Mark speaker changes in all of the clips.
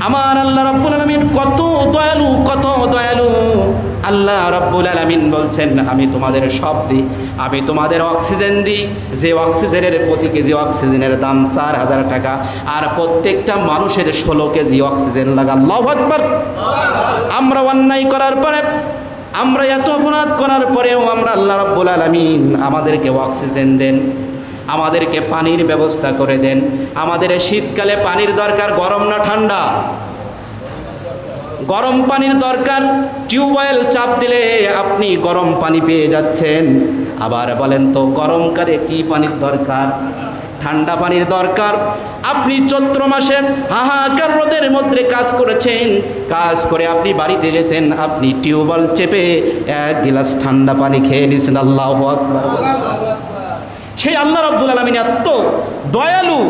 Speaker 1: আমার আল্লাহ রাব্বুল আলামিন কত দয়ালু, কত দয়ালু। আল্লাহ রাব্বুল আলামিন বলছেন, আমি তোমাদের সব দিই, আমি তোমাদের অক্সিজেন দিই, যে অক্সিজেনের প্রতি কেজি অক্সিজেনের দাম 4,000 টাকা, আর প্রত্যেকটা মানুষের 16 কেজি অক্সিজেন লাগা। আল্লাহু আকবার। আমরা অন্যায় করার পরে, আমরা এত অপরাধ করার পরেও আমরা আল্লাহ রাব্বুল আলামিন আমাদেরকে অক্সিজেন দেন, আমাদেরকে পানির ব্যবস্থা করে দেন। আমাদের শীতকালে পানির দরকার, গরম না ঠান্ডা? গরম পানির দরকার। টিউবওয়েল চাপ দিলে আপনি গরম পানি পেয়ে যাচ্ছেন। আবার বলেন তো গরমকালে কি পানির দরকার? ঠান্ডা পানির দরকার। আপনি চৈত্র মাসে হাহাকার রোদের মধ্যে কাজ করেছেন, কাজ করে আপনি বাড়িতে এসেছেন, আপনি টিউবওয়েল চেপে 1 গিলাস ঠান্ডা পানি খেয়ে নিয়েছেন। আল্লাহু আকবার। সেই আল্লাহ রাব্বুল আলামিন এত দয়ালু,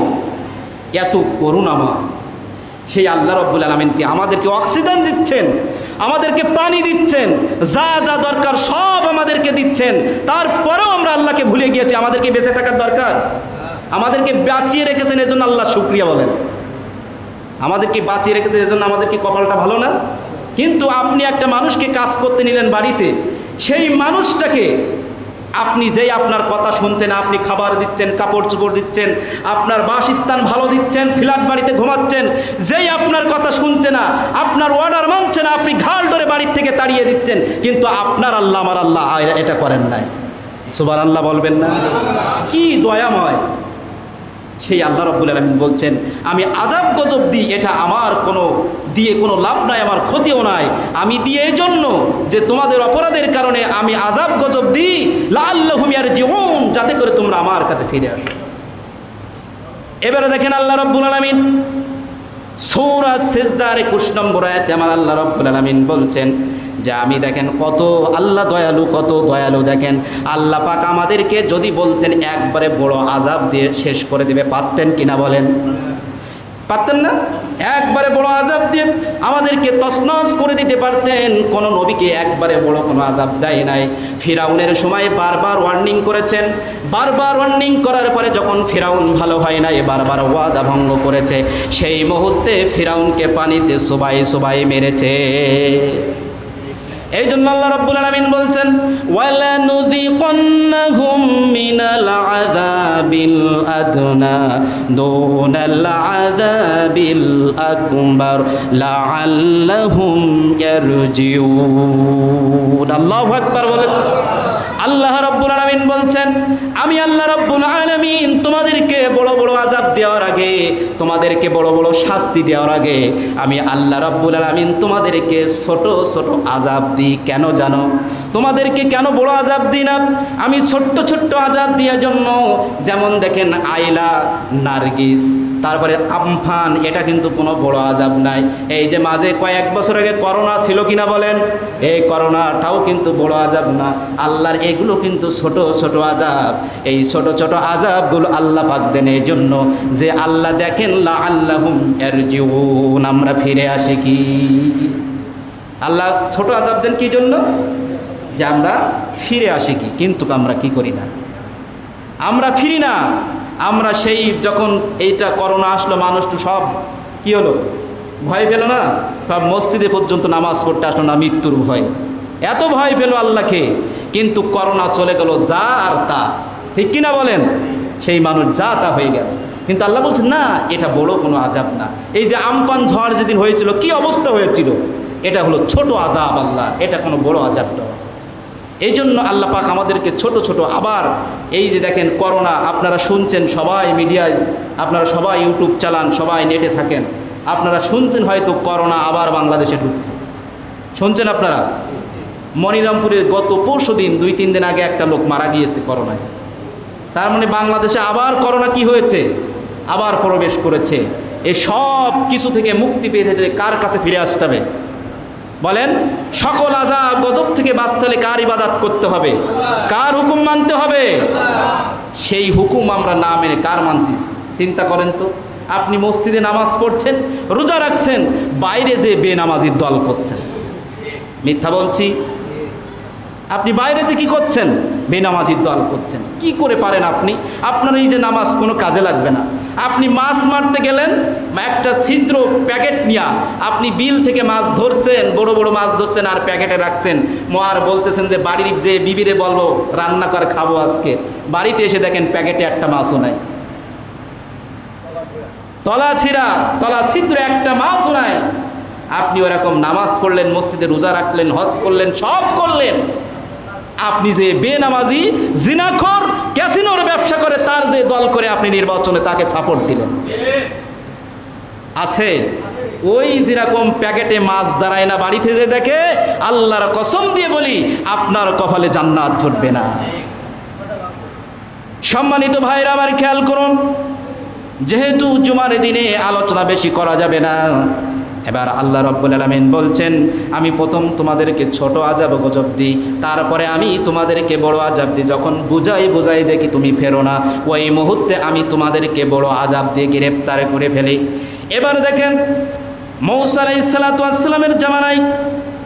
Speaker 1: এত করুণাময়, সেই আল্লাহ রাব্বুল আলামিনকে আমাদেরকে অক্সিজেন দিচ্ছেন, আমাদেরকে পানি দিচ্ছেন, যা যা দরকার সব আমাদেরকে দিচ্ছেন। তারপরেও আমরা আল্লাহকে ভুলে গিয়েছি। আমাদেরকে বেঁচে থাকার দরকার, আমাদেরকে বাঁচিয়ে রেখেছেন, এজন্য আল্লাহ শুকরিয়া বলেন। আমাদেরকে বাঁচিয়ে রেখেছেন, এজন্য আমাদেরকে কপালটা ভালো না? কিন্তু আপনি একটা মানুষকে কাজ করতে নিলেন বাড়িতে, সেই মানুষটাকে আপনি যেই আপনার কথা শুনছেন, আপনি খাবার দিচ্ছেন, কাপড় চোপড় দিচ্ছেন, আপনার বাসস্থান ভালো দিচ্ছেন, ফ্ল্যাট বাড়িতে ঘুমাচ্ছেন, যেই আপনার কথা শুনছে না, আপনার অর্ডার মানছে না, আপনি ঘাল ধরে বাড়ির থেকে তাড়িয়ে দিচ্ছেন। কিন্তু আপনার আল্লাহ, আমার আল্লাহ এটা করেন নাই। সুবহানাল্লাহ বলবেন না? কি দয়াময় সেই আল্লাহ রাব্বুল আলামিন বলছেন, আমি আযাব গজব দিই, এটা আমার কোনো লাভ নাই, আমার ক্ষতিও নাই। আমি দিই এই জন্য যে তোমাদের অপরাধের কারণে আমি আযাব গজব দিই, লাআল্লাহুম ইয়ারজিউন, যাতে করে তোমরা আমার কাছে ফিরে আসো। এবারে দেখেন আল্লাহ রাব্বুল আলামিন সূরা সিজদার 21 নম্বর আয়াতে আমার আল্লাহ রাব্বুল আলামিন বলছেন যে আমি দেখেন কত আল্লাহ দয়ালু, কত দয়ালু। দেখেন আল্লাহ পাক আমাদেরকে যদি বলতেন একবারে বড় আযাব দিয়ে শেষ করে দিবে, পারতেন কিনা বলেন? পারতেন না? একবারে বড় আযাব দিয়ে আমাদেরকে তছনছ করে দিতে পারতেন। কোন নবীকে একবারে বড় কোনো আযাব দেয় নাই। ফিরাউনের সময় বারবার ওয়ার্নিং করেছেন, বারবার ওয়ার্নিং করার পরে যখন ফিরাউন ভালো হয় না, বারবার ওয়াদা ভঙ্গ করেছে, সেই মুহূর্তে ফিরাউনকে পানিতে চুবাই চুবাই মেরেছে। এই জন্য আল্লাহ রাব্বুল আলামিন বলছেন, ওয়ালা নুযিকান্নাহুম মিনাল আযাবিল আদনা দুনাল আযাবিল আকবার লাআল্লাহুম ইয়ারজিউন। আল্লাহু আকবার বলেন। আল্লাহ রাব্বুল আলামিন বলছেন, আমি আল্লাহ রাব্বুল আলামিন তোমাদেরকে বড় বড় আযাব দেওয়ার আগে, তোমাদেরকে বড় বড় শাস্তি দেওয়ার আগে, আমি আল্লাহ রাব্বুল আলামিন তোমাদেরকে ছোট ছোট আযাব দিই। কেন জানো? তোমাদেরকে কেন বড় আযাব দিই না? আমি ছোট্ট ছোট্ট আযাব দেওয়ার জন্য, যেমন দেখেন আইলা, নার্গিস, তারপরে আমফান, এটা কিন্তু কোনো বড় আযাব নাই। এই যে মাঝে কয়েক বছর আগে করোনা ছিল কিনা বলেন, এই করোনাটাও কিন্তু বড় আযাব না। আল্লাহর এগুলো কিন্তু ছোট ছোট আযাব। এই ছোট ছোট আযাবগুলো আল্লাহ পাক দেন এই জন্য যে আল্লাহ দেখেন লাআল্লাহুম ইয়ারজিউন, আমরা ফিরে আসি কি। আল্লাহ ছোট আযাব দেন কি জন্য? যে আমরা ফিরে আসি কি। কিন্তু আমরা কি করি না, আমরা ফিরি না। আমরা সেই যখন এইটা করোনা আসলো, মানুষ তো সব কি হলো, ভয় পেল না? সব মসজিদে পর্যন্ত নামাজ পড়তে আসলো না, মৃত্যুর ভয়। এত ভয় পেল আল্লাহকে। কিন্তু করোনা চলে গেল যা আর তা, ঠিক কিনা বলেন? সেই মানুষ যা তা হয়ে গেল। কিন্তু আল্লাহ বলছেন না, এটা বড় কোনো আযাব না। এই যে আমপান ঝড় যেদিন হয়েছিল, কি অবস্থা হয়েছিল, এটা হলো ছোট আযাব। আল্লাহ এটা কোনো বড় আযাব নয়। এই জন্য আল্লাহ পাক আমাদেরকে ছোট ছোট, আবার এই যে দেখেন করোনা, আপনারা শুনছেন সবাই মিডিয়ায়, আপনারা সবাই ইউটিউব চালান, সবাই নেটে থাকেন, আপনারা শুনছেন হয়তো করোনা আবার বাংলাদেশে ঢুকছে। শুনছেন আপনারা? মনিরামপুরে গত পরশু দিন, 2-3 দিন আগে একটা লোক মারা গিয়েছে করোনায়। তার মানে বাংলাদেশে আবার করোনা কি হয়েছে, আবার প্রবেশ করেছে। এই সব কিছু থেকে মুক্তি পেতে কার কাছে ফিরে আসতে হবে বলেন? সকল আযাব গজব থেকে বাঁচতে হলে কার ইবাদত করতে হবে? কার হুকুম মানতে হবে? সেই হুকুম আমরা না মেনে কার মানছি? চিন্তা করেন তো। আপনি মসজিদে নামাজ পড়ছেন, রোজা রাখছেন, বাইরে যে বেনামাজির দল করছেন। মিথ্যা বলছি? আপনি বাইরে যে কি করছেন? বেনামাজির দল করছেন। কি করে পারেন আপনি? আপনার এই যে নামাজ কোনো কাজে লাগবে না। আপনি মাছ মারতে গেলেন, একটা ছিদ্র প্যাকেট নিয়ে আপনি বিল থেকে মাছ ধরছেন, বড় বড় মাছ ধরছেন আর প্যাকেটে রাখছেন, আর বলতেছেন যে বাড়ির যে বিবিরে বলবো রান্না করে খাবো আজকে, বাড়িতে এসে দেখেন প্যাকেটে একটা মাছও নাই, তলা ছিদ্র একটা মাছও নাই। আপনি ওরকম নামাজ পড়লেন, মসজিদে রোজা রাখলেন, হজ করলেন, সব করলেন, আপনি যে বেনামাজি, জিনাখোর, ক্যাসিনোর ব্যবসা করে তার যে দল করে আপনি নির্বাচনে তাকে সাপোর্ট দিলেন, আছে? ওই যেরকম প্যাকেটে মাছ দাঁড়ায় না, বাড়িতে যে দেখে, আল্লাহর কসম দিয়ে বলি আপনার কপালে জান্নাত জুটবে না। সম্মানিত ভাইরা আমার খেয়াল করুন, যেহেতু জুমার দিনে আলোচনা বেশি করা যাবে না, এবার আল্লাহ রাব্বুল আলামিন বলছেন আমি প্রথম তোমাদেরকে ছোট আযাব গজব দিই, তারপরে আমি তোমাদেরকে বড় আযাব দিই। যখন বুঝাই দেখি তুমি ফেরো না, ওই মুহূর্তে আমি তোমাদেরকে বড় আযাব দিয়ে গ্রেফতার করে ফেলি। এবার দেখেন মূসা আলাইহিস সালাতু ওয়াস সালামের জামানায়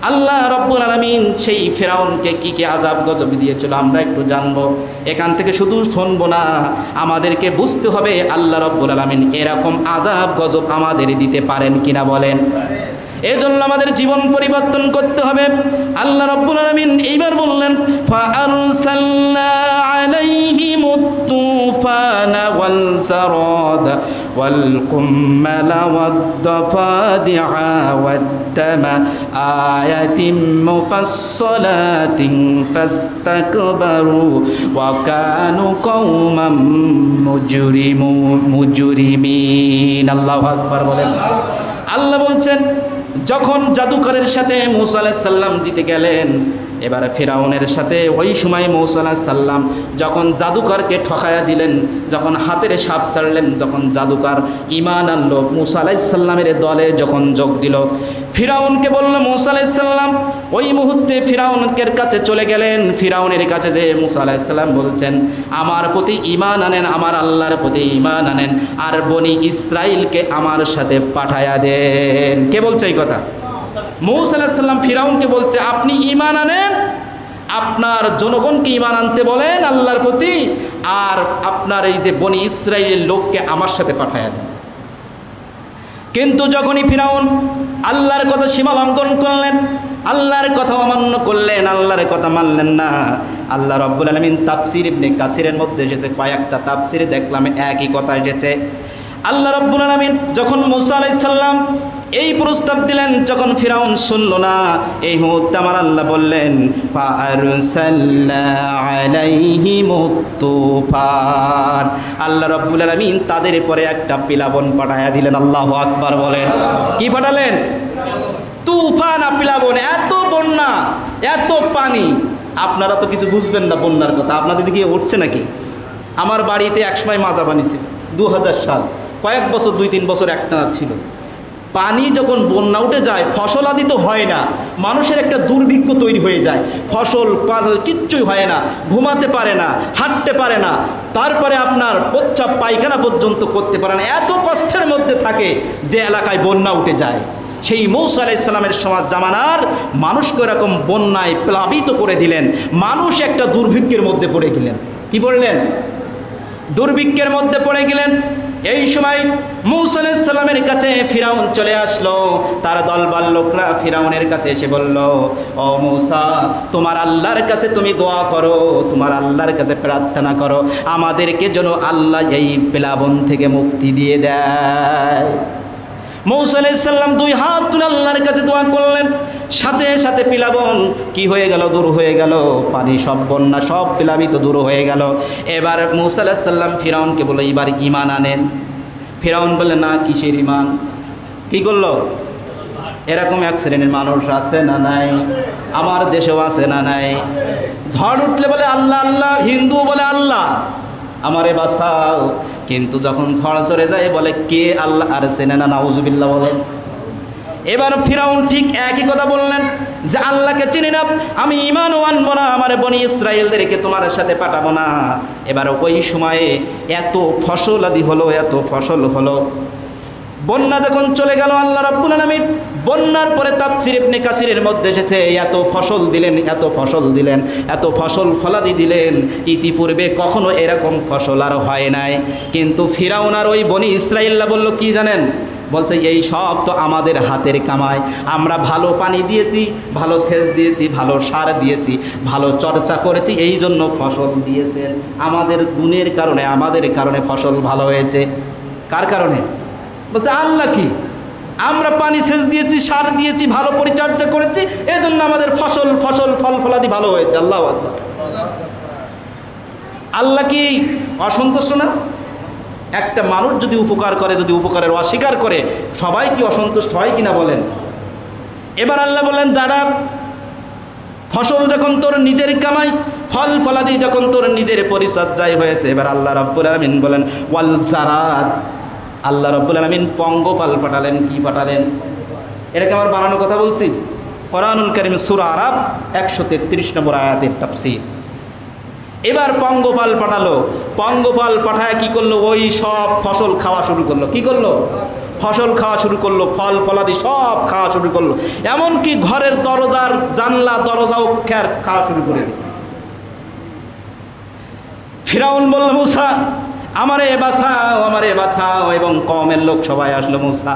Speaker 1: আল্লাহ রাব্বুল আলামিন সেই ফিরাউনকে কি আযাব গজব দিয়েছিল আমরা একটু জানবো। এখান থেকে শুধু শুনবো না, আমাদেরকে বুঝতে হবে আল্লাহ রাব্বুল আলামিন এরকম আযাব গজব আমাদের দিতে পারেন কিনা বলেন। এজন্য আমাদের জীবন পরিবর্তন করতে হবে। আল্লাহ রাব্বুল আলামিন এইবার বললেন ফাআরসালনা আলাইহিমুত তুফানা ওয়াল জারাদ ওয়াল কুম্মালা ওয়াদ দাফাদিআ ওয়াদ দামা আয়াতিন মুফাসসালাতিন ফাস্তাকবারু ওয়া কানু কওমান মুজরিমিন। আল্লাহু আকবার বলেন। আল্লাহ বলছেন যখন জাদুকরের সাথে মূসা আলাইহিস সালাম জিতে গেলেন, এবারে ফিরাউনের সাথে ওই সময় মূসা আলাইহিস সালাম যখন জাদুকরকে ঠকায়া দিলেন, যখন হাতের সাপ ছাড়লেন, যখন জাদুকর ঈমান আনলো, মূসা আলাইহিস সালামের দলে যখন যোগ দিল, ফিরাউনকে বলল মূসা আলাইহিস সালাম, ওই মুহূর্তে ফিরাউনের কাছে চলে গেলেন। ফিরাউনের কাছে যে মূসা আলাইহিস সালাম বলছেন আমার প্রতি ঈমান আনেন, আমার আল্লাহর প্রতি ঈমান আনেন, আর বনি ইসরাইলকে আমার সাথে পাঠায়া দেন। কে বলছে এই কথা? মূসা আলাইহিস সালাম ফিরাউনকে বলছে আপনি ঈমান আনেন, আপনার জনগণকে ঈমান আনতে বলেন আল্লাহর প্রতি, আর আপনার এই যে বনি ইসরাইলের লোককে আমার সাথে পাঠায়া দেন। কিন্তু যখনই ফিরাউন আল্লাহর কথা সীমা লঙ্ঘন করলেন, আল্লাহর কথা অমান্য করলেন, আল্লাহর কথা মানলেন না, আল্লাহ রাব্বুল আলামিন তাফসীর ইবনে কাসিরের মধ্যে এসেছে, কয়েকটা তাফসীরে দেখলাম একই কথা এসেছে। আল্লাহ রাব্বুল আলামিন যখন মূসা আলাইহিস সালাম এই প্রস্তাব দিলেন, যখন ফিরাউন শুনল না, এই মুহূর্তে আমার আল্লাহ বললেন ফাআরসালনা আলাইহিমুত তুফান। আল্লাহ রাব্বুল আলামিন তাদের পরে একটা প্লাবন পাঠায়া দিলেন। আল্লাহু আকবার বলেন। কি পাঠালেন? তুফান, প্লাবন। এত বন্যা, এত পানি, আপনারা তো কিছু বুঝবেন না বন্যার কথা, আপনাদের দিকে উঠছে নাকি? আমার বাড়িতে একসময় মাজা পানি ছিল, 2000 সাল, কয়েক বছর 2-3 বছর একটানা ছিল। পানি যখন বন্যা উঠে যায়, ফসল আদি তো হয় না, মানুষের একটা দুর্ভিক্ষ তৈরি হয়ে যায়, ফসল কিচ্ছুই হয় না, ঘুমাতে পারে না, হাঁটতে পারে না, তারপরে আপনার প্রস্রাব পায়খানা পর্যন্ত করতে পারে না, এত কষ্টের মধ্যে থাকে যে এলাকায় বন্যা উঠে যায়। সেই মূসা আলাইহিস সালামের সমাজ জামানার মানুষকে এরকম বন্যায় প্লাবিত করে দিলেন, মানুষ একটা দুর্ভিক্ষের মধ্যে পড়ে গেলেন। কি বললেন? দুর্ভিক্ষের মধ্যে পড়ে গেলেন। এই সময় মূসা আলাইহিস সালামের কাছে ফিরাউন চলে আসলো, তার দলবল লোকরা ফিরাউনের কাছে এসে বলল ও মূসা, তোমার আল্লাহর কাছে তুমি দোয়া করো, তোমার আল্লাহর কাছে প্রার্থনা করো, আমাদেরকে যেন আল্লাহ এই প্লাবন থেকে মুক্তি দিয়ে দেয়। মূসা আলাইহিস সালাম 2 হাত তুলে আল্লাহর কাছে দোয়া করলেন, সাথে সাথে প্লাবন কি হয়ে গেল? দূর হয়ে গেল, পানি সব বন্যা সব প্লাবিত দূর হয়ে গেল। এবার মূসা আলাইহিস সালাম ফিরাউনকে বলল এবার ঈমান আনেন। ফিরাউন বলে না, কিসের ঈমান? কি করলো? এরকম এক শ্রেণীর মানুষ আছে না নাই? আমার দেশেও আছে না নাই? ঝড় উঠলে বলে আল্লাহ আল্লাহ, হিন্দু বলে আল্লাহ আমারে বাঁচাও, কিন্তু যখন ঝড় চড়ে যায় বলে কে আল্লাহ আর চেনে না, নাউজুবিল্লাহ বলেন। এবার ফিরাউন ঠিক একই কথা বললেন যে আল্লাহকে চিনি না, আমি ঈমানও আনবো না, আমার বনি ইসরাইলদেরকে তোমার সাথে পাঠাবো না। এবার ওই সময়ে এত ফসল আদি হলো, এত ফসল হলো, বন্যা যখন চলে গেল, আল্লাহ রাব্বুল আলামিন বন্যার পরে তাফসীর ইবনে কাসিরের মধ্যে এসেছে এত ফসল দিলেন, এত ফসল দিলেন, এত ফসল ফলাদি দিলেন, ইতিপূর্বে কখনো এরকম ফসল আর হয় নাই। কিন্তু ফিরাউন আর ওই বনি ইসরাইলরা বলল কি জানেন, বলছে এই সব তো আমাদের হাতের কামাই, আমরা ভালো পানি দিয়েছি, ভালো সেচ দিয়েছি, ভালো সার দিয়েছি, ভালো চর্চা করেছি, এই জন্য ফসল দিয়েছেন, আমাদের গুণের কারণে, আমাদের কারণে ফসল ভালো হয়েছে। কার কারণে? বলছে আল্লাহ কি, আমরা পানি সেচ দিয়েছি, সার দিয়েছি, ভালো পরিচর্যা করেছি, এই জন্য আমাদের ফসল ফল ফলাদি ভালো হয়েছে। আল্লাহ আকবার। আল্লাহ কি অসন্তুষ্ট না? একটা মানুষ যদি উপকার করে, যদি উপকারের অস্বীকার করে, সবাই কি অসন্তুষ্ট হয় কিনা বলেন? এবার আল্লাহ বললেন দাঁড়া, ফসল যখন তোর নিজের কামাই, ফল ফলাদি যখন তোর নিজের পরিচর্যায় হয়েছে, এবার আল্লাহ রাব্বুল আলামিন বলেন ওয়াল জারাত, আল্লাহ রাব্বুল আলামিন পঙ্গপাল পাঠালেন। কি পাঠালেন? এটাকে আমার বানানো কথা বলছি, কোরআনুল কারীম সূরা আরাব 133 নম্বর আয়াতের তাফসীর। এবার পঙ্গপাল পাঠালো, পঙ্গপাল পাঠায় কি করলো, ওই সব ফসল খাওয়া শুরু করলো। কি করলো? ফসল খাওয়া শুরু করলো, ফল ফলাদি সব খাওয়া শুরু করলো, এমনকি ঘরের দরজার জানলা দরজাও খাওয়া শুরু করে দিল। ফিরাউন বলল মূসা আমারে বাঁচাও, আমারে বাঁচাও, এবং কওমের লোক সবাই আসলো, মূসা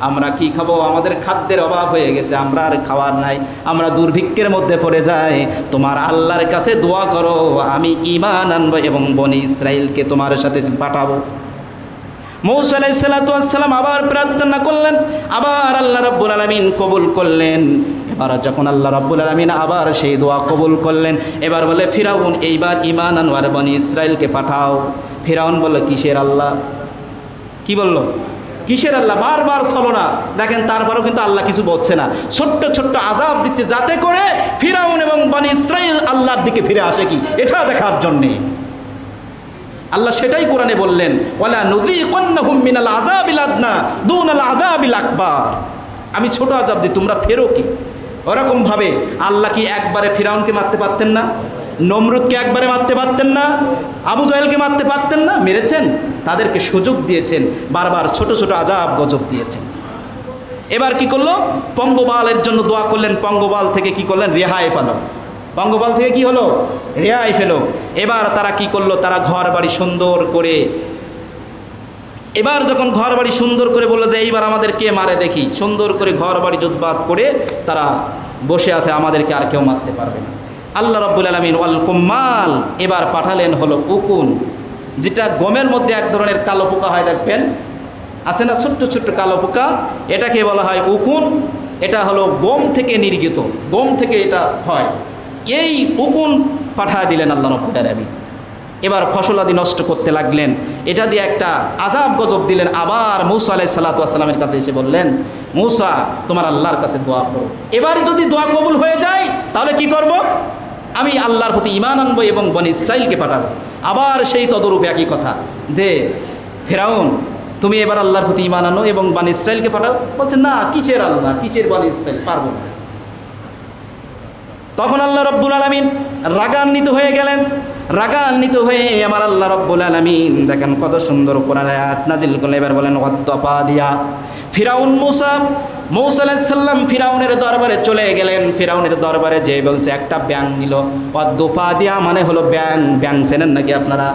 Speaker 1: আমরা কি খাবো, আমাদের খাদ্যের অভাব হয়ে গেছে, আমরা আর খাওয়ার নাই, আমরা দুর্ভিক্ষের মধ্যে পড়ে যাই, তোমার আল্লাহর কাছে দোয়া করো, আমি ঈমান আনবো এবং বনি ইসরাইলকে তোমার সাথে পাঠাবো। মূসা আলাইহিস সালাতু ওয়াস সালাম আবার প্রার্থনা করলেন, আবার আল্লাহ রাব্বুল আলামিন কবুল করলেন। এবার যখন আল্লাহ রাব্বুল আলামিন আবার সেই দোয়া কবুল করলেন, এবার বলে ফিরাউন এইবার ঈমান আনওয়ার বনি ইসরাইলকে পাঠাও। ফিরাউন বলল কিসের আল্লাহ? কি বলল? কিসের আল্লাহ? বারবার ছলনা। দেখেন তারপরেও কিন্তু আল্লাহ কিছু বলছে না, ছোট্ট ছোট্ট আযাব দিচ্ছে যাতে করে ফিরাউন এবং বনি ইসরাইল আল্লাহর দিকে ফিরে আসে, কি এটা দেখার জন্যে। আল্লাহ সেটাই কোরআনে বললেন ওয়ালা নুযীকুন্নাহুম মিনাল আযাবিল আদনা দুনাল আযাবিল আকবার, আমি ছোট আযাব দিই, তোমরা ফেরো কি। ওরকম ভাবে আল্লাহ কি একবারে ফিরাউনকে মারতে পারতেন না? নমরুদকে একবারে মারতে পারতেন না? আবু জাহেলকে মারতে পারতেন না? মেরেছেন, তাদেরকে সুযোগ দিয়েছেন, বারবার ছোট ছোট আযাব গজব দিয়েছেন। এবার কি করলো? পঙ্গপালের জন্য দোয়া করলেন, পঙ্গপাল থেকে কি করলেন? রেহাই পেল। পঙ্গপাল থেকে কি হলো? রেহাই পেল। এবার তারা কি করলো? তারা ঘর বাড়ি সুন্দর করে, এবার যখন ঘর বাড়ি সুন্দর করে বললো যে এইবার আমাদের কে মারে দেখি, সুন্দর করে ঘর বাড়ি জুতবাত করে তারা বসে আছে, আমাদেরকে আর কেউ মারতে পারবে না। আল্লাহ রাব্বুল আলামিন ওয়াল কুম্মাল এবার পাঠালেন হলো উকুন, যেটা গমের মধ্যে এক ধরনের কালো পোকা হয়, দেখবেন আছে না ছোট্ট ছোট্ট কালো পোকা, এটাকে বলা হয় উকুন। এটা হলো গম থেকে নির্গত, গম থেকে এটা হয়। এই উকুন পাঠিয়ে দিলেন আল্লাহ রাব্বুল আলামিন। এবার ফসলাদি নষ্ট করতে লাগলেন, এটা দিয়ে একটা আযাব গজব দিলেন। আবার মূসা আলাইহিস সালাতু ওয়াস সালামের কাছে এসে বললেন মূসা তোমার আল্লাহর কাছে দোয়া করো, এবার যদি দোয়া কবুল হয়ে যায় তাহলে কি করব? আমি আল্লাহর প্রতি ঈমান আনবো এবং বনি ইসরাইলকে পাঠাবো। আবার সেই তদরূপ একই কথা যে ফিরাউন তুমি এবার আল্লাহর প্রতি ঈমান আনো এবং বনি ইসরাইলকে পাঠাও। বলছে না, কিসের আল্লাহ, কিসের বনি ইসরাইল, পারবো না। তখন আল্লাহ রাব্বুল আলামিন রাগান্বিত হয়ে গেলেন। রাগান্বিত হয়ে আমার আল্লাহ রাব্বুল আলামিন দেখেন কত সুন্দর কোরআনের আয়াত নাজিল করলেন। এবার বলেন ওয়াত্তাপা দিয়া ফিরাউন মূসা আলাইহিস সালাম ফিরাউনের দরবারে চলে গেলেন। ফিরাউনের দরবারে যে বলছে একটা ব্যাং নিল, ওয়াদ্দোপা দিয়া মানে হলো ব্যাং। ব্যাং চেনেন নাকি আপনারা?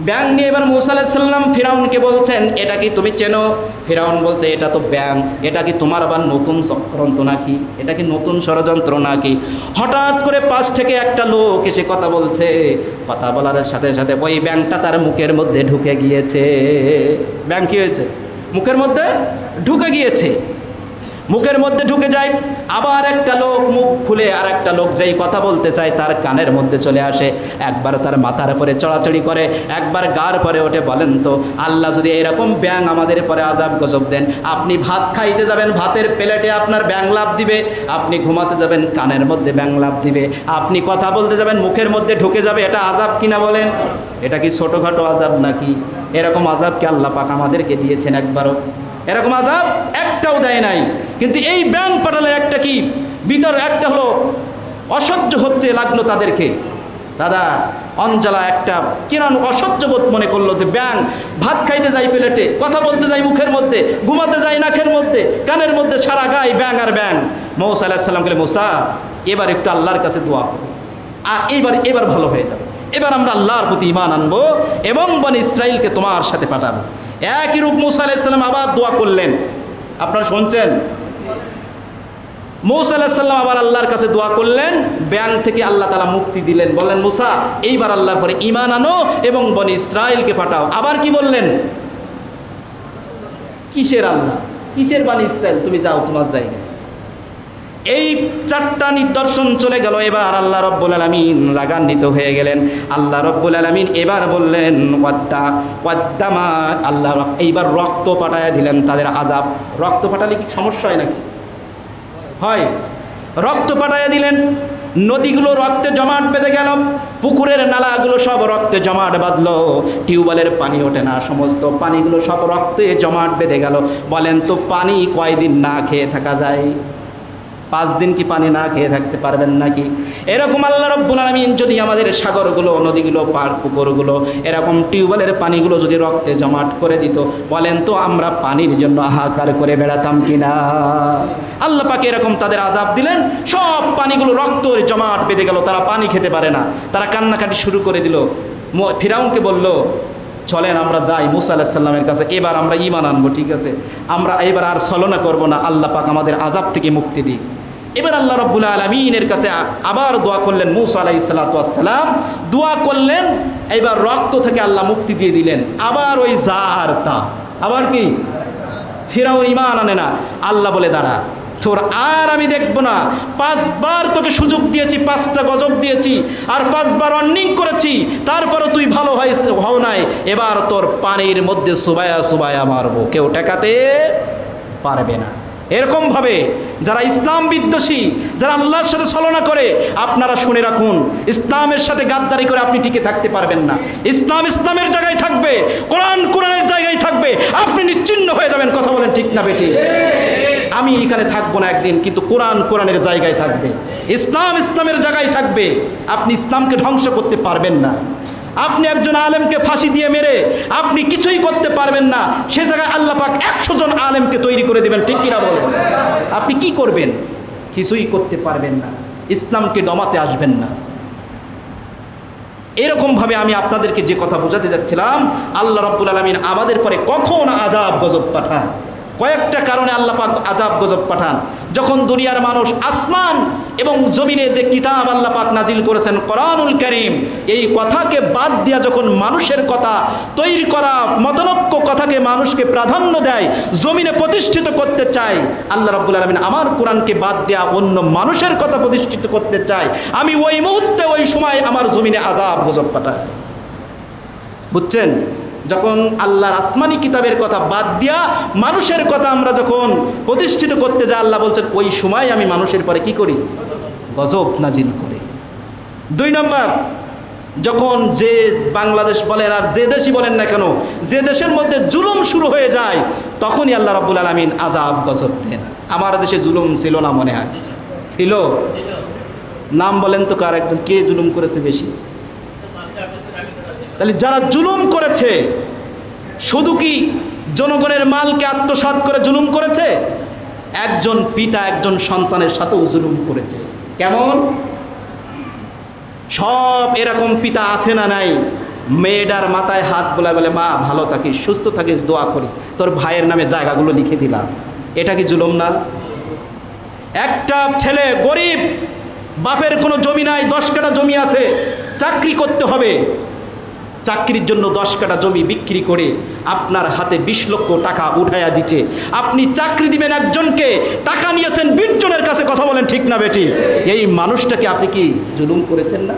Speaker 1: ব্যাং নিয়ে এবার মূসা আলাইহিস সালাম ফিরাউনকে বলছেন এটা কি তুমি চেনো? ফিরাউন বলছে এটা তো ব্যাং, এটা কি তোমার আবার নতুন চক্রান্ত নাকি, এটা কি নতুন ষড়যন্ত্র নাকি? হঠাৎ করে পাশ থেকে একটা লোক এসে কথা বলছে, কথা বলার সাথে সাথে ওই ব্যাংটা তার মুখের মধ্যে ঢুকে গিয়েছে। ব্যাং কি হয়েছে? মুখের মধ্যে ঢুকে গিয়েছে। মুখের মধ্যে ঢুকে যায়, আবার একটা লোক মুখ খুলে আর একটা লোক যেই কথা বলতে চায় তার কানের মধ্যে চলে আসে, একবার তার মাথার পরে চড়াচড়ি করে, একবার গার পরে ওঠে। বলেন তো আল্লাহ যদি এরকম ব্যাং আমাদের পরে আযাব গজব দেন, আপনি ভাত খাইতে যাবেন, ভাতের প্লেটে আপনার ব্যাং লাভ দিবে, আপনি ঘুমাতে যাবেন কানের মধ্যে ব্যাং লাভ দিবে, আপনি কথা বলতে যাবেন মুখের মধ্যে ঢুকে যাবে, এটা আযাব কিনা বলেন? এটা কি ছোটোখাটো আযাব নাকি? এরকম আযাব কি আল্লাহ পাক আমাদেরকে দিয়েছেন একবারও? এরকম আযাব একটাও দেয় নাই। কিন্তু এই ব্যাং পাঠালে একটা কি ভিতর একটা হলো অসহ্য হতে লাগলো তাদেরকে। দাদা অঞ্জলা একটা কিরণ অসহ্যবোধ মনে করলো যে ব্যাং ভাত খাইতে যাই প্লেটে, কথা বলতে যাই মুখের মধ্যে, ঘুমাতে যাই নাকের মধ্যে, কানের মধ্যে, সারা গায়ে ব্যাং আর ব্যাং। মূসা আলাইহিস সালাম বলে, মূসা এবার একটু আল্লাহর কাছে দোয়া করো, আর এবার ভালো হয়ে যাবে, এবার আমরা আল্লাহর প্রতি ঈমান আনবো এবং বনি ইসরাইলকে তোমার সাথে পাঠাবো। একই রূপ মূসা আলাইহিস সালাম আবার দোয়া করলেন। আপনারা শুনছেন? মূসা আলাইহিস সালাম আবার আল্লাহর কাছে দোয়া করলেন, ব্যাং থেকে আল্লাহ তাআলা মুক্তি দিলেন। বললেন, মূসা এইবার আল্লাহর পরে ঈমান আনো এবং বনি ইসরাইলকে পাঠাও। আবার কি বললেন? কিসের আল্লাহ, কিসের বনি ইসরাইল, তুমি যাও তোমার জায়গায়। এই চারটা নিদর্শন চলে গেল। এবার আল্লাহ রব্বুল আলামিন রাগান্বিত হয়ে গেলেন। আল্লাহ রব্বুল আলামিন এবার বললেন ওয়াদ্দামা, আল্লাহ এইবার রক্ত পাঠায় দিলেন তাদের আযাব। রক্ত পাঠালে কি সমস্যা হয় নাকি? হয়। রক্ত পাঠায় দিলেন, নদীগুলো রক্তে জমাট বেঁধে গেল, পুকুরের নালাগুলো সব রক্তে জমাট বাঁধলো, টিউবওয়েলের পানি ওঠে না, সমস্ত পানিগুলো সব রক্তে জমাট বেঁধে গেল। বলেন তো পানি কয়দিন না খেয়ে থাকা যায়? 5 দিন কি পানি না খেয়ে থাকতে পারবেন নাকি? এরকম আল্লাহ রব্বুল আলামিন যদি আমাদের সাগরগুলো, নদীগুলো, পুকুরগুলো, এরকম টিউবওয়েলের পানিগুলো যদি রক্তে জমাট করে দিত, বলেন তো আমরা পানির জন্য হাহাকার করে বেড়াতাম কিনা? আল্লাহ পাক এরকম তাদের আযাব দিলেন, সব পানিগুলো রক্ত জমাট বেঁধে গেল, তারা পানি খেতে পারে না, তারা কান্নাকাটি শুরু করে দিল। ফিরাউনকে বলল, চলেন আমরা যাই মূসা আলাইহিস সালামের কাছে, এবার আমরা ঈমান আনবো, ঠিক আছে, আমরা এবার আর ছলনা করব না, আল্লাহ পাক আমাদের আযাব থেকে মুক্তি দিক। এবার আল্লাহ রাব্বুল আলামিনের কাছে আবার দোয়া করলেন, মূসা আলাইহিস সালাম দোয়া করলেন, এবার রক্ত থেকে আল্লাহ মুক্তি দিয়ে দিলেন। আবার ওই জার তা, আবার কি ফিরাউন ঈমান আনে না। আল্লাহ বলে, দাঁড়া, তোর আর আমি দেখবো না, 5 বার তোকে সুযোগ দিয়েছি, 5টা গজব দিয়েছি, আর 5 বার অন্যায় করেছি, তারপরও তুই ভালো হও নাই, এবার তোর পানির মধ্যে সুবায়া সুবায়া মারবো, কেউ ঠেকাতে পারবে না। এরকমভাবে যারা ইসলাম বিদ্বেষী, যারা আল্লাহর সাথে ছলনা করে, আপনারা শুনে রাখুন, ইসলামের সাথে গাদ্দারি করে আপনি টিকে থাকতে পারবেন না। ইসলাম ইসলামের জায়গায় থাকবে, কোরআন কোরআনের জায়গায় থাকবে, আপনি নিশ্চিহ্ন হয়ে যাবেন। কথা বলেন ঠিক না বেটি? আমি এখানে থাকবো না একদিন, কিন্তু কোরআন কোরআনের জায়গায় থাকবে, ইসলাম ইসলামের জায়গায় থাকবে। আপনি ইসলামকে ধ্বংস করতে পারবেন না। আপনি একজন আলেমকে ফাঁসি দিয়ে মেরে আপনি কিছুই করতে পারবেন না, সে জায়গায় আল্লাহ পাক 100 জন আলেমকে তৈরি করে দেবেন, ঠিক কিনা বলেন? আপনি কি করবেন? কিছুই করতে পারবেন না, ইসলামকে দমাতে আসবেন না। এরকমভাবে আমি আপনাদেরকে যে কথা বোঝাতে যাচ্ছিলাম, আল্লাহ রাব্বুল আলামিন আমাদের পরে কখন আযাব গজব পাঠান, কয়েকটা কারণে আল্লাহ পাক আযাব গজব পাঠান। যখন দুনিয়ার মানুষ আসমান এবং জমিনে যে কিতাব আল্লাহ পাক নাজিল করেছেন কোরআনুল কারীম, এই কথাকে বাদ দিয়া যখন মানুষের কথা তৈরি করা মতলক্ষ কথাকে মানুষকে প্রাধান্য দেয়, জমিনে প্রতিষ্ঠিত করতে চায়, আল্লাহ রাব্বুল আলামিন আমার কোরআনকে বাদ দেয়া অন্য মানুষের কথা প্রতিষ্ঠিত করতে চায়, আমি ওই মুহূর্তে ওই সময় আমার জমিনে আযাব গজব পাঠাই। বুঝছেন? যখন আল্লাহর আসমানি কিতাবের কথা বাদ দিয়া মানুষের কথা আমরা যখন প্রতিষ্ঠিত করতে যাই, আল্লাহ বলছেন ওই সময় আমি মানুষের পরে কি করি? গজব নাজিল করি। 2 নম্বর, যখন যে বাংলাদেশ বলেন আর যে দেশই বলেন না কেন, যে দেশের মধ্যে জুলুম শুরু হয়ে যায়, তখনই আল্লাহ রাব্বুল আলামিন আযাব গজব দেন। আমার দেশে জুলুম ছিল না মনে হয়? ছিল? নাম বলেন তো কার, একজন কে জুলুম করেছে বেশি? তাহলে যারা জুলুম করেছে, শুধু কি জনগণের মালকে আত্মসাৎ করে জুলুম করেছে? একজন পিতা একজন সন্তানের সাথেও জুলুম করেছে। কেমন? সব এরকম পিতা আছে না নাই? মেয়েটার মাথায় হাত বোলায় বলে, মা ভালো থাকিস, সুস্থ থাকিস, দোয়া করি, তোর ভাইয়ের নামে জায়গাগুলো লিখে দিলাম। এটা কি জুলুম না? একটা ছেলে গরিব, বাপের কোনো জমি নাই, 10 কাঠা জমি আছে, চাকরি করতে হবে, চাকরির জন্য 10 কাঠা জমি বিক্রি করে আপনার হাতে 20 লক্ষ টাকা উঠাইয়া দিচ্ছে। আপনি চাকরি দিবেন একজনকে, টাকা নিয়েছেন 20 জনের কাছে। কথা বলেন ঠিক না বেটি? এই মানুষটাকে আপনি কি জুলুম করেছেন না?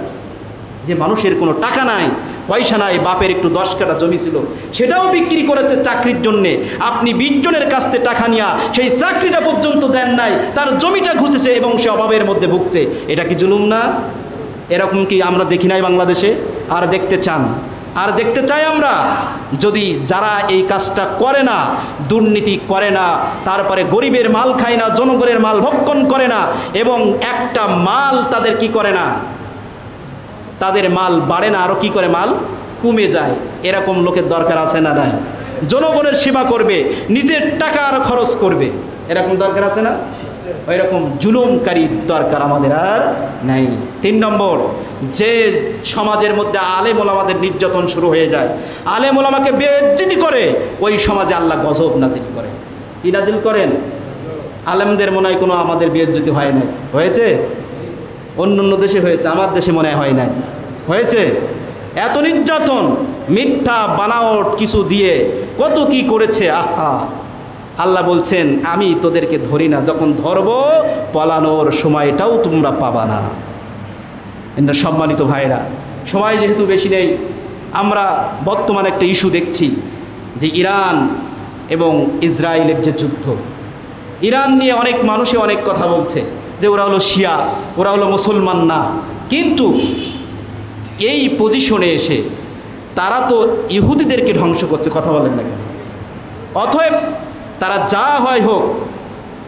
Speaker 1: যে মানুষের কোনো টাকা নাই, পয়সা নাই, বাপের একটু 10 কাঠা জমি ছিল, সেটাও বিক্রি করেছে চাকরির জন্যে। আপনি 20 জনের কাছ থেকে টাকা নিয়ে সেই চাকরিটা পর্যন্ত দেন নাই, তার জমিটা ঘুষেছে এবং সে অভাবের মধ্যে ভুগছে। এটা কি জুলুম না? এরকম কি আমরা দেখি নাই বাংলাদেশে? আর দেখতে চান? আর দেখতে চাই আমরা? যদি যারা এই কাজটা করে না, দুর্নীতি করে না, তারপরে গরিবের মাল খায় না, জনগণের মাল ভক্ষণ করে না, এবং একটা মাল তাদের কি করে না, তাদের মাল বাড়ে না, আরও কি করে মাল কমে যায়। এরকম লোকের দরকার আছে না নাই? জনগণের সেবা করবে, নিজের টাকা আরও খরচ করবে, এরকম দরকার আছে না? ওই রকম জুলুমকারীর দরকার আমাদের আর নাই। 3 নম্বর, যে সমাজের মধ্যে আলেম ওলামাদের নির্যাতন শুরু হয়ে যায়, আলেম ওলামাকে বেইজ্জতি করে, ওই সমাজে আল্লাহ গজব নাজিল করে। কি নাজিল করেন? আলেমদের মনে হয় কোনো আমাদের বেইজ্জতি হয় নাই, হয়েছে? অন্য অন্য দেশে হয়েছে, আমার দেশে মনে হয় নাই, হয়েছে? এত নির্যাতন, মিথ্যা বানাওট কিছু দিয়ে কত কি করেছে। আহা, আল্লাহ বলছেন আমি তোদেরকে ধরি না, যখন ধরব পলানোর সময়টাও তোমরা পাবা না। কিন্তু সম্মানিত ভাইরা, সময় যেহেতু বেশি নেই, আমরা বর্তমানে একটা ইস্যু দেখছি যে ইরান এবং ইসরায়েলের যে যুদ্ধ, ইরান নিয়ে অনেক মানুষে অনেক কথা বলছে যে ওরা হলো শিয়া, ওরা হলো মুসলমান না। কিন্তু এই পজিশনে এসে তারা তো ইহুদিদেরকে ধ্বংস করছে, কথা বলেন না কেন? অতএব তারা যা হয় হোক,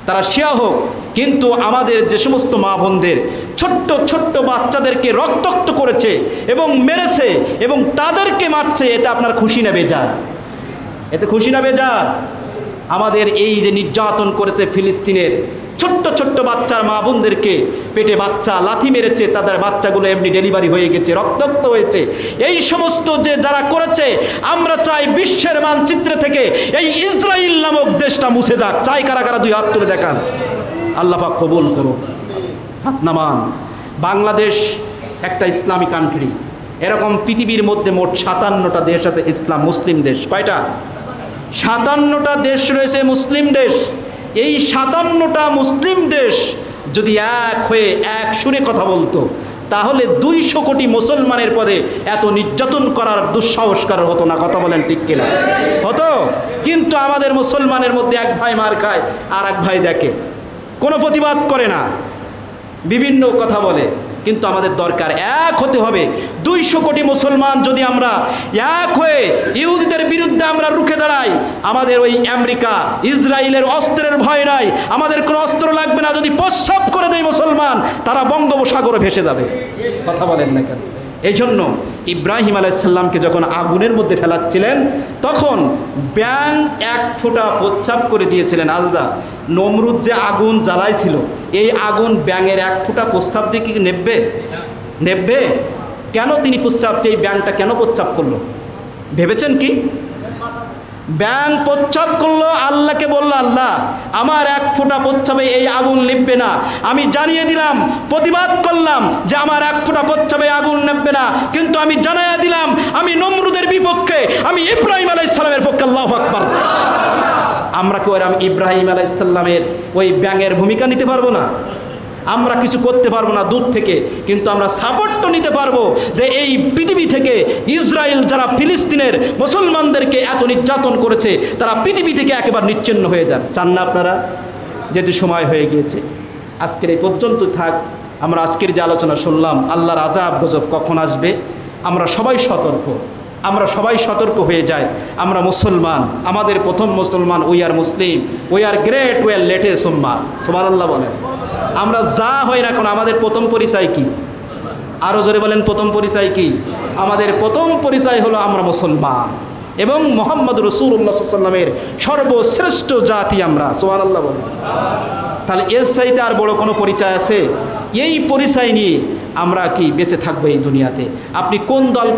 Speaker 1: তারা শিয়া হোক, কিন্তু আমাদের যে সমস্ত মা বোনদের ছোট্ট ছোট্ট বাচ্চাদেরকে রক্তাক্ত করেছে এবং মেরেছে এবং তাদেরকে মারছে, এতে আপনার খুশি না বেজার? এতে খুশি না বেজার? আমাদের এই যে নির্যাতন করেছে ফিলিস্তিনের ছোট্ট ছোট্ট বাচ্চার মা বোনদেরকে, পেটে বাচ্চা লাথি মেরেছে, তাদের বাচ্চাগুলো এমনি ডেলিভারি হয়ে গেছে, রক্তাক্ত হয়েছে, এই সমস্ত যে যারা করেছে, আমরা চাই বিশ্বের মানচিত্রে থেকে এই ইসরায়েল নামক দেশটা মুছে যাক। চাই কারা কারা? 2 হাত তুলে দেখান। আল্লাহ পাক কবুল করুন। হাত নামান। বাংলাদেশ একটা ইসলামী কান্ট্রি, এরকম পৃথিবীর মধ্যে মোট 57টা দেশ আছে ইসলাম মুসলিম দেশ। কয়টা? 57টা দেশ রয়েছে মুসলিম দেশ। এই 57টা মুসলিম দেশ যদি এক হয়ে এক সুরে কথা বলতো, তাহলে 200 কোটি মুসলমানের পদে এত নির্যাতন করার দুঃসাহসকার হতো না। কথা বলেন ঠিক কিনা? হতো। কিন্তু আমাদের মুসলমানের মধ্যে এক ভাই মার খায়, আর এক ভাই দেখে, কোনো প্রতিবাদ করে না, বিভিন্ন কথা বলে। কিন্তু আমাদের দরকার এক হতে হবে। 200 কোটি মুসলমান যদি আমরা এক হয়ে ইহুদিদের বিরুদ্ধে আমরা রুখে দাঁড়াই, আমাদের ওই আমেরিকা ইসরায়েলের অস্ত্রের ভয় নাই, আমাদের কোনো অস্ত্র লাগবে না। যদি প্রস্রাব করে দেয় মুসলমান, তারা বঙ্গোপসাগরে ভেসে যাবে। কথা বলেন না কেন? এই জন্য ইব্রাহিম আলাইহিস সালামকে যখন আগুনের মধ্যে ফেলাচ্ছিলেন, তখন ব্যাং 1 ফোঁটা প্রস্রাব করে দিয়েছিলেন আলাদা। নমরুদ যে আগুন জ্বালাইছিল, এই আগুন ব্যাঙের 1 ফোঁটা প্রস্রাব দিয়ে কি নেববে? নেববে? কেন তিনি প্রস্রাব, এই ব্যাংটা কেন প্রস্রাব করলো ভেবেছেন কি? ব্যাং প্রস্রাব করলো, আল্লাহকে বললো আল্লাহ আমার 1 ফোঁটা প্রস্রাবে এই আগুন নিববে না। আমি জানিয়ে দিলাম, প্রতিবাদ করলাম যে আমার 1 ফোঁটা প্রস্রাবে আগুন নেববে না, কিন্তু আমি জানাইয়া দিলাম আমি নমরুদের বিপক্ষে, আমি ইব্রাহিম আলাইহিস সালামের পক্ষে। আল্লাহু আকবার। আমরা কি ওরকম ইব্রাহিম আলাইহিস সালামের ওই ব্যাঙের ভূমিকা নিতে পারবো না? আমরা কিছু করতে পারবো না দূর থেকে, কিন্তু আমরা সাপোর্টও নিতে পারবো যে এই পৃথিবী থেকে ইসরায়েল যারা ফিলিস্তিনের মুসলমানদেরকে এত নির্যাতন করেছে, তারা পৃথিবী থেকে একেবারে নিচ্ছিন্ন হয়ে যান। চান না আপনারা? যেহেতু সময় হয়ে গিয়েছে, আজকের এই পর্যন্ত থাক। আমরা আজকের যে আলোচনা শুনলাম, আল্লাহর আযাব গজব কখন আসবে আমরা সবাই সতর্ক। আমরা সবাই সতর্ক হয়ে যাই। আমরা মুসলমান, আমাদের প্রথম মুসলমান, we are Muslim, we are great, we are latest উম্মাহ। সুবহানাল্লাহ বলেন। আমরা যা হই না কেন, আমাদের প্রথম পরিচয় কি? আরও জোরে বলেন, প্রথম পরিচয় কি? আমাদের প্রথম পরিচয় হলো আমরা মুসলমান এবং মুহাম্মদ রাসূলুল্লাহ সাল্লাল্লাহু আলাইহি ওয়াসাল্লামের সর্বশ্রেষ্ঠ জাতি আমরা। সুবহানাল্লাহ বলেন। তাহলে এর চাইতে আর বড় কোনো পরিচয় আছে? এই পরিচয় নিয়ে আমরা কি বেঁচে থাকবো এই দুনিয়াতে? আপনি কোন দল